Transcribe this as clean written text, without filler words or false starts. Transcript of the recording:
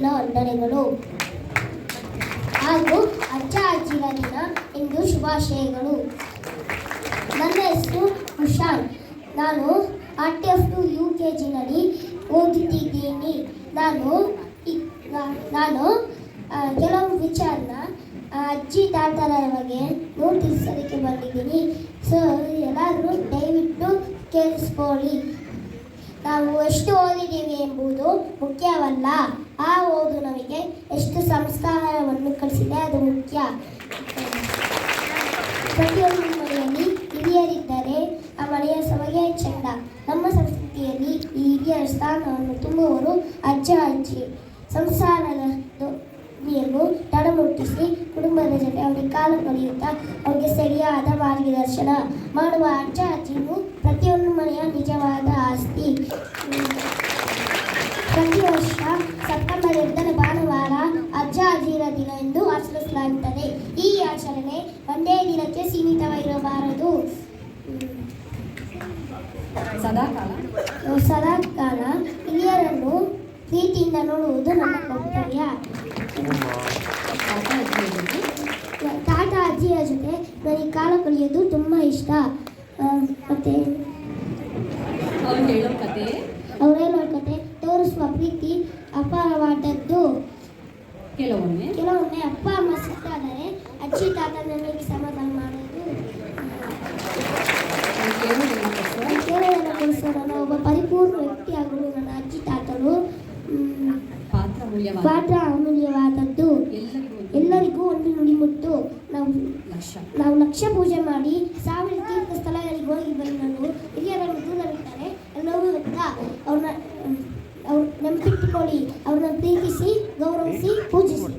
ದಿನ ವಂದನೆಗಳು ಹಾಗೂ ಅಜ್ಜ ಅಜ್ಜಿರ ದಿನ ಎಂದು ಶುಭಾಶಯಗಳು. ನನ್ನ ಹೆಸರು ಕುಶಾಲ್. ನಾನು RTF2 UKGನಲ್ಲಿ ಓದುತ್ತಿದ್ದೀನಿ. ನಾನು ಕೆಲವು ವಿಚಾರನ ಅಜ್ಜಿ ತಾತರ ಬಗ್ಗೆ ನೋಟಿಸಲಿಕ್ಕೆ ಬಂದಿದ್ದೀನಿ. ಸೊ ಎಲ್ಲರೂ ದಯವಿಟ್ಟು ಕೇಳಿಸ್ಕೊಳ್ಳಿ. ನಾವು ಎಷ್ಟು ಓದಿದ್ದೀವಿ ಎಂಬುದು ಮುಖ್ಯವಲ್ಲ, ಆ ಓದು ನಮಗೆ ಎಷ್ಟು ಸಂಸ್ಕಾರವನ್ನು ಕಲಿಸಿದೆ ಅದು ಮುಖ್ಯ. ಪ್ರತಿಯೊಂದು ಮನೆಯಲ್ಲಿ ಹಿರಿಯರಿದ್ದರೆ ಆ ಮನೆಯ ಸೊಬಗೇ ಚೆಂದ. ನಮ್ಮ ಸಂಸ್ಕೃತಿಯಲ್ಲಿ ಈ ಹಿರಿಯರ ಸ್ಥಾನವನ್ನು ತುಂಬುವವರು ಅಜ್ಜ ಅಜ್ಜಿ. ಸಂಸಾರದ ನೀರು ತಡಮುಟ್ಟಿಸಿ ಕುಟುಂಬದ ಜೊತೆ ಅವರಿಗೆ ಕಾಲ ಕಳೆಯುತ್ತಾ ಅವರಿಗೆ ಸರಿಯಾದ ಮಾರ್ಗದರ್ಶನ ಮಾಡುವ ಅಜ್ಜ ಅಜ್ಜಿಯು ಪ್ರತಿಯೊಂದು ಮನೆಯ ನಿಜವಾದ ಆಸ್ತಿ. ಪ್ರತಿ ವರ್ಷ ಸೆಪ್ಟೆಂಬರ್ 2ನೇ ಭಾನುವಾರ ಅಜ್ಜ ಅಜ್ಜಿರ ದಿನ ಎಂದು ಆಚರಿಸಲಾಗುತ್ತದೆ. ಈ ಆಚರಣೆ ಒಂದೇ ದಿನಕ್ಕೆ ಸೀಮಿತವಾಗಿರಬಾರದು, ಸದಾಕಾಲ ಹಿರಿಯರನ್ನು ಪ್ರೀತಿಯಿಂದ ನೋಡುವುದು ನಮ್ಮ ಕರ್ತವ್ಯ. ತಾತ ಅಜ್ಜಿಯ ಜೊತೆ ನನಗೆ ಕಾಲ ಕಳೆಯೋದು ತುಂಬ ಇಷ್ಟ. ಮತ್ತೆ ಅವ್ರು ಹೇಳೋ ಕತೆ ತೋರಿಸುವ ಪ್ರೀತಿ ಅಪಾರವಾದದ್ದು. ಕೆಲವೊಮ್ಮೆ ಅಪ್ಪ ಅಮ್ಮ ಸಿಟ್ಟಾದರೆ ಅಜ್ಜಿ ತಾತ ನನಗೆ ಸಮಾಧಾನ ಮಾಡೋದು. ನಾನು ಒಬ್ಬ ಪರಿಪೂರ್ಣ ವ್ಯಕ್ತಿಯಾಗಲು ನನ್ನ ಅಜ್ಜಿ ತಾತರು ಪಾತ್ರ ಅಮೂಲ್ಯವಾದದ್ದು. ಎಲ್ಲರಿಗೂ ಒಂದು ನುಡಿಮುತ್ತು. ನಾವು ಲಕ್ಷ ಪೂಜೆ ಮಾಡಿ 1000 ತೀರ್ಥ ಸ್ಥಳಗಳಿಗೆ ಹೋಗಿ ಬಂದರು. ಹಿರಿಯರನ್ನು ದೂರವಿಟ್ಟರೆ ಎಲ್ಲವೂ ವ್ಯರ್ಥ. ಅವ್ರು ನೆನಪಿಟ್ಟುಕೊಳ್ಳಿ, ಅವ್ರನ್ನ ಪ್ರೀತಿಸಿ, ಗೌರವಿಸಿ, ಪೂಜಿಸಿ.